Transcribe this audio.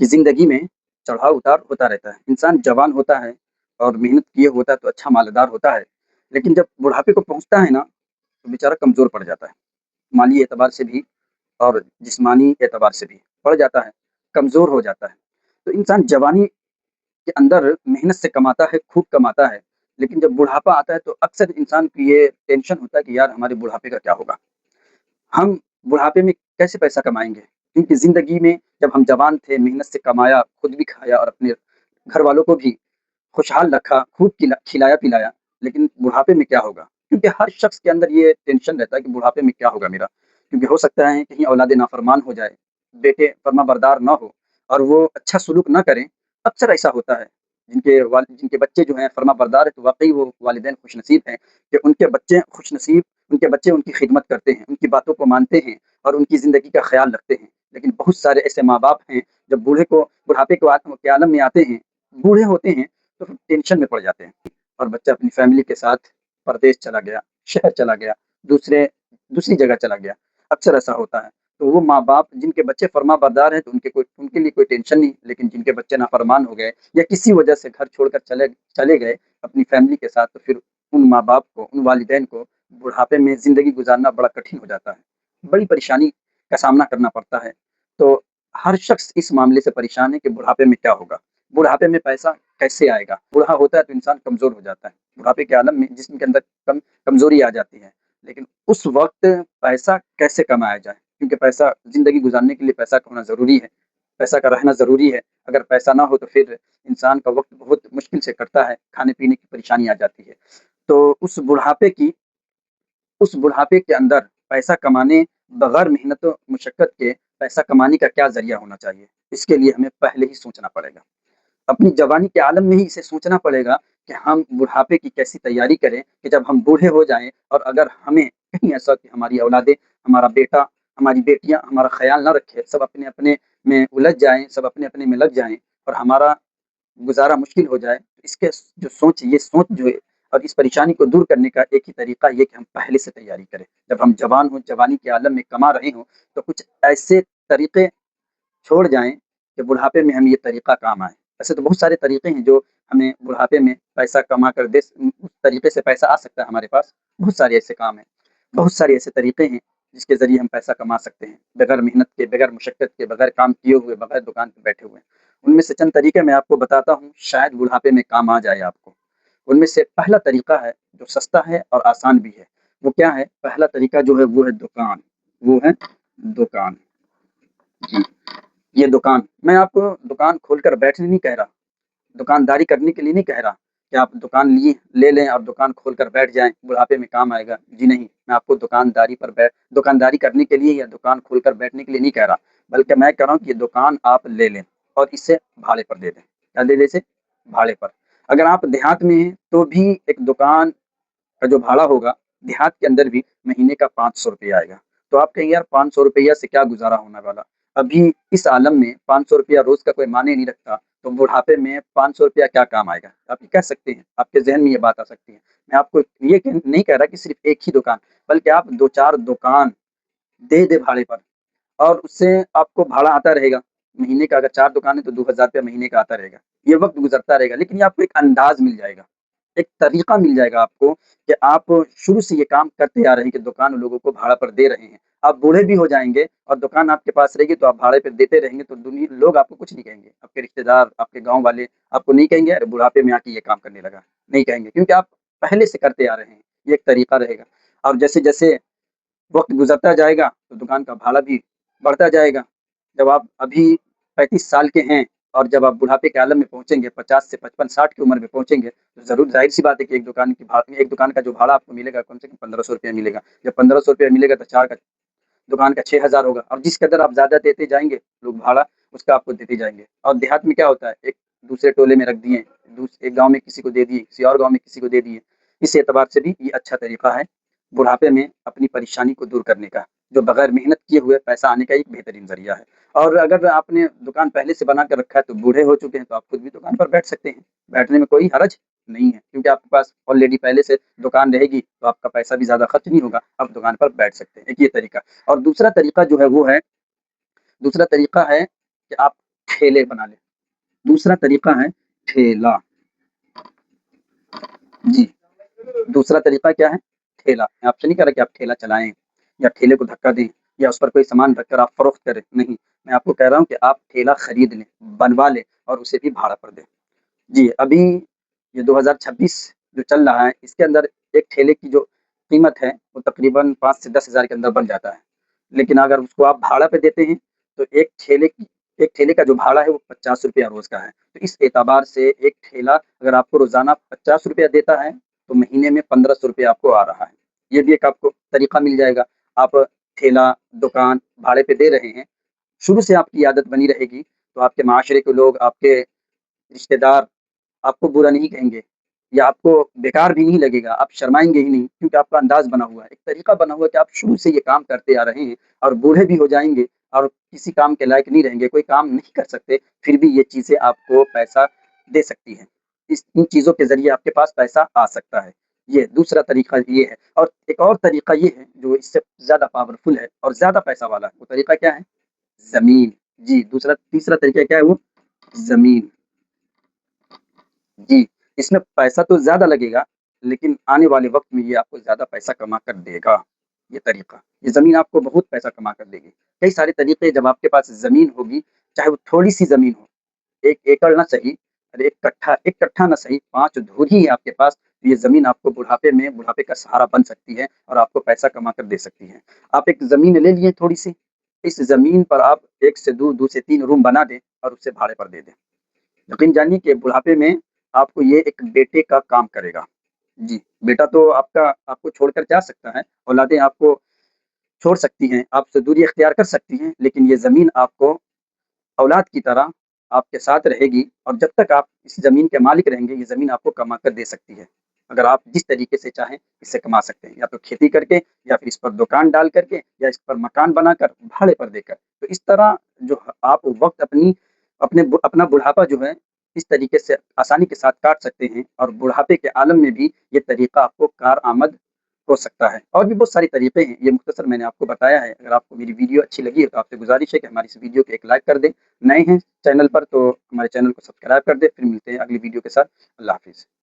कि ज़िंदगी में चढ़ाव-उतार होता रहता है। इंसान जवान होता है और मेहनत किए होता है तो अच्छा मालेदार होता है। लेकिन जब बुढ़ापे को पहुँचता है ना, तो बेचारा कमज़ोर पड़ जाता है। माली एतबार से भी और जिस्मानी एतबार से भी पड़ जाता है, कमज़ोर हो जाता है। तो इंसान जवानी के अंदर मेहनत से कमाता है, खूब कमाता है, लेकिन जब बुढ़ापा आता है तो अक्सर इंसान को ये टेंशन होता है कि यार हमारे बुढ़ापे का क्या होगा? हम बुढ़ापे में कैसे पैसा कमाएँगे? क्योंकि ज़िंदगी में जब हम जवान थे, मेहनत से कमाया, खुद भी खाया और अपने घरवालों को भी खुशहाल रखा, खूब खिलाया-पिलाया, लेकिन बुढ़ापे में क्या होगा? क्योंकि हर शख़्स के अंदर ये टेंशन रहता है कि बुढ़ापे में क्या होगा मेरा? क्योंकि हो सकता है कहीं औलादे नाफ़रमान हो जाए, बेटे फ़र्माबरदार ना हो और वो अच्छा सलूक ना करें। अक्सर ऐसा होता है, जिनके बच्चे जो हैं फ़र्माबरदार हैं, तो वाक़ई वो वालिदैन खुशनसीब हैं कि उनके बच्चे उनकी खिदमत करते हैं, उनकी बातों को मानते हैं और उनकी ज़िंदगी का ख़्याल रखते हैं। लेकिन बहुत सारे ऐसे माँ-बाप हैं, जब बुढ़ापे के आलम में आते हैं, बूढ़े होते हैं, तो फिर टेंशन में पड़ जाते हैं और बच्चा अपनी फैमिली के साथ परदेश चला गया, शहर चला गया, दूसरे दूसरी जगह चला गया। अक्सर ऐसा होता है। तो वो माँ-बाप जिनके बच्चे फर्माबरदार हैं तो उनके लिए कोई टेंशन नहीं, लेकिन जिनके बच्चे नाफरमान हो गए या किसी वजह से घर छोड़कर चले चले गए अपनी फैमिली के साथ, तो फिर उन माँ-बाप को, उन वालिदैन को बुढ़ापे में ज़िंदगी गुज़ारना बड़ा कठिन हो जाता है। बड़ी परेशानी का सामना करना पड़ता है। तो हर शख़्स इस मामले से परेशान है कि बुढ़ापे में क्या होगा? बुढ़ापे में पैसा कैसे आएगा? बूढ़ा होता है तो इंसान कमज़ोर हो जाता है। बुढ़ापे के आलम में जिस्म के अंदर कमज़ोरी आ जाती है। लेकिन उस वक़्त पैसा कैसे कमाया जाए? क्योंकि पैसा ज़िंदगी गुज़ारने के लिए पैसा का होना ज़रूरी है, पैसा का रहना ज़रूरी है। अगर पैसा ना हो तो फिर इंसान का वक़्त बहुत मुश्किल से कटता है, खाने-पीने की परेशानी आ जाती है। तो उस बुढ़ापे के अंदर पैसा कमाने बगैर मेहनत और मशक्कत के पैसा कमाने का क्या ज़रिया होना चाहिए? इसके लिए हमें पहले ही सोचना पड़ेगा। अपनी जवानी के आलम में ही इसे सोचना पड़ेगा कि हम बुढ़ापे की कैसी तैयारी करें कि जब हम बूढ़े हो जाएँ और अगर हमें कहीं ऐसा कि हमारी औलादें, हमारा बेटा, हमारी बेटियाँ हमारा ख़्याल ना रखें, सब अपने-अपने में उलझ जाएँ, सब अपने-अपने में लग जाएँ और हमारा गुज़ारा मुश्किल हो जाए, इसके ये सोच जो है और इस परेशानी को दूर करने का एक ही तरीका ये कि हम पहले से तैयारी करें। जब हम जवान हों, जवानी के आलम में कमा रहे हों, तो कुछ ऐसे तरीके छोड़ जाएँ कि बुढ़ापे में हमें ये तरीका काम आए। वैसे तो बहुत सारे तरीके हैं जो हमें बुढ़ापे में पैसा कमा कर उस तरीके से पैसा आ सकता है हमारे पास। बहुत सारे ऐसे काम हैं, बहुत सारे ऐसे तरीके हैं जिसके ज़रिए हम पैसा कमा सकते हैं, बगैर मेहनत के, बगैर मशक्कत के, बगैर काम किए हुए, बगैर दुकान पे बैठे हुए। उनमें से चंद तरीके मैं आपको बताता हूँ, शायद बुढ़ापे में काम आ जाए आपको। उनमें से पहला तरीका है जो सस्ता है और आसान भी है। वो क्या है? पहला तरीका जो है वो है दुकान, वो है दुकान। जी। ये दुकान मैं आपको दुकान खोलकर बैठने नहीं कह रहा, दुकानदारी करने के लिए नहीं कह रहा कि आप ले लें और दुकान खोलकर बैठ जाएँ, बुढ़ापे में काम आएगा। जी नहीं, मैं आपको दुकानदारी करने के लिए या दुकान खोलकर बैठने के लिए नहीं कह रहा, बल्कि मैं कह रहा हूँ कि ये दुकान आप ले लें और इसे भाड़े पर दे दें। क्या दे दें इसे? भाड़े पर। अगर आप देहात में हैं, तो भी एक दुकान का जो भाड़ा होगा, देहात के अंदर भी महीने का ₹500 आएगा। तो आप कहेंगे यार ₹500 से क्या गुज़ारा होने वाला? अभी इस आलम में ₹500 रोज़ का कोई मायने नहीं रखता, तो बुढ़ापे में ₹500 क्या काम आएगा? आप ये कह सकते हैं, आपके ज़हन में ये बात आ सकती है। मैं आपको ये नहीं कह रहा कि सिर्फ़ एक ही दुकान, बल्कि आप 2-4 दुकान दे दें भाड़े पर और उससे आपको भाड़ा आता रहेगा। महीने का अगर 4 दुकान है तो ₹2000 महीने का आता रहेगा। ये वक़्त गुज़रता रहेगा, लेकिन ये आपको एक अंदाज़ मिल जाएगा। एक तरीका मिल जाएगा आपको कि आप शुरू से ये काम करते आ रहे हैं कि दुकान लोगों को भाड़ा पर दे रहे हैं। आप बूढ़े भी हो जाएँगे और दुकान आपके पास रहेगी तो आप भाड़े पे देते रहेंगे तो लोग आपको कुछ नहीं कहेंगे। आपके रिश्तेदार, आपके गाँव वाले आपको नहीं कहेंगे अरे बुढ़ापे में आके ये काम करने लगा। नहीं कहेंगे क्योंकि आप पहले से करते आ रहे हैं। ये एक तरीका रहेगा और जैसे-जैसे वक़्त गुज़रता जाएगा तो दुकान का भाड़ा भी बढ़ता जाएगा। जब आप अभी 35 साल के हैं और जब आप बुढ़ापे के आलम में पहुँचेंगे 50 से 55-60 की उम्र में पहुँचेंगे, तो ज़रूर ज़ाहिर-सी बात है कि एक दुकान का जो भाड़ा आपको मिलेगा कम से कम ₹1500 मिलेगा। जब ₹1500 मिलेगा तो 4 का दुकान का 6000 होगा और जिस कदर आप ज़्यादा देते जाएँगे, लोग भाड़ा उसका आपको देते जाएँगे। और देहात में क्या होता है, एक दूसरे टोले में रख दिए, एक गाँव में किसी को दे दिए, किसी और गाँव में किसी को दे दिए। इस एतबार से भी ये अच्छा तरीका है, बुढ़ापे में अपनी परेशानी को दूर करने का, जो बगैर मेहनत किए हुए पैसा आने का एक बेहतरीन ज़रिया है। और अगर आपने दुकान पहले से बना के रखा है, तो बूढ़े हो चुके हैं, तो आप खुद भी दुकान पर बैठ सकते हैं। बैठने में कोई हर्ज नहीं है, क्योंकि आपके पास ऑलरेडी पहले से दुकान रहेगी, तो आपका पैसा भी ज़्यादा खर्च नहीं होगा, आप दुकान पर बैठ सकते हैं। एक ये तरीका और दूसरा तरीका है कि आप ठेले बना लें। दूसरा तरीका है ठेला। जी, दूसरा तरीका क्या है? ठेला। मैं आपसे नहीं कह रहा कि आप ठेला चलाएँ या ठेले को धक्का दें या उस पर कोई सामान रखकर आप फ़रोख्त करें, नहीं। मैं आपको कह रहा हूँ कि आप ठेला खरीद लें, बनवा लें और उसे भी भाड़ा पर दें। जी, अभी ये 2026 जो चल रहा है, इसके अंदर एक ठेले की जो कीमत है, वो तकरीबन 5 से 10 हज़ार के अंदर बन जाता है। लेकिन अगर उसको आप भाड़ा पे देते हैं, तो एक ठेले का जो भाड़ा है, वो ₹50 रोज़ का है। तो इस एतबार से एक ठेला अगर आपको रोज़ाना ₹50 देता है, तो महीने में ₹1500 आपको आ रहा है। ये भी एक आपको तरीका मिल जाएगा। आप ठेला, दुकान भाड़े पे दे रहे हैं, शुरू से आपकी आदत बनी रहेगी, तो आपके माशरे के लोग, आपके रिश्तेदार आपको बुरा नहीं कहेंगे या आपको बेकार भी नहीं लगेगा, आप शर्माएँगे ही नहीं क्योंकि आपका अंदाज़ बना हुआ है, एक तरीका बना हुआ है कि आप शुरू से ये काम करते आ रहे हैं और बूढ़े भी हो जाएँगे और किसी काम के लायक नहीं रहेंगे, कोई काम नहीं कर सकते, फिर भी ये चीज़ें आपको पैसा दे सकती हैं। इन चीज़ों के ज़रिए आपके पास पैसा आ सकता है। ये दूसरा तरीका ये है और एक और तरीका ये है जो इससे ज़्यादा पावरफुल है और ज़्यादा पैसा वाला है, वो तरीका क्या है? ज़मीन। जी, तीसरा तरीका क्या है वो? ज़मीन। जी, इसमें पैसा तो ज़्यादा लगेगा, लेकिन आने वाले वक़्त में ये आपको ज़्यादा पैसा कमा कर देगा, ये तरीका। ये ज़मीन आपको बहुत पैसा कमा कर देगी। कई सारे तरीके जब आपके पास ज़मीन होगी, चाहे वो थोड़ी-सी ज़मीन हो, 1 एकड़ ना सही, अरे 1 कट्ठा ना सही, 5 धुर ही है आपके पास, तो ये ज़मीन आपको बुढ़ापे का सहारा बन सकती है और आपको पैसा कमा कर दे सकती है। आप एक ज़मीन ले लिए थोड़ी-सी, इस ज़मीन पर आप 1 से 2 से 3 रूम बना दें और उसे भाड़े पर दे दें। यकीन जानिए कि बुढ़ापे में आपको ये एक बेटे का काम करेगा। जी, बेटा तो आपको छोड़कर जा सकता है, औलादें आपको छोड़ सकती हैं, आपसे दूरी इख्तियार कर सकती हैं, लेकिन ये ज़मीन आपको औलाद की तरह आपके साथ रहेगी और जब तक आप इस ज़मीन के मालिक रहेंगे, ये ज़मीन आपको कमा कर दे सकती है। अगर आप जिस तरीके से चाहें, इसे कमा सकते हैं, या तो खेती करके या फिर इस पर दुकान डाल करके या इस पर मकान बनाकर, भाड़े पर देकर। तो इस तरह जो आप वक़्त अपना बुढ़ापा जो है, इस तरीके से आसानी के साथ काट सकते हैं और बुढ़ापे के आलम में भी ये तरीका आपको कारआमद हो सकता है। और भी बहुत सारे तरीके हैं, ये मुख्तसर मैंने आपको बताया है। अगर आपको मेरी वीडियो अच्छी लगी है, तो आपसे गुज़ारिश है कि हमारी इस वीडियो को एक लाइक कर दें। नए हैं चैनल पर तो हमारे चैनल को सब्सक्राइब कर दें। फिर मिलते हैं अगली वीडियो के साथ। अल्लाह हाफ़िज़।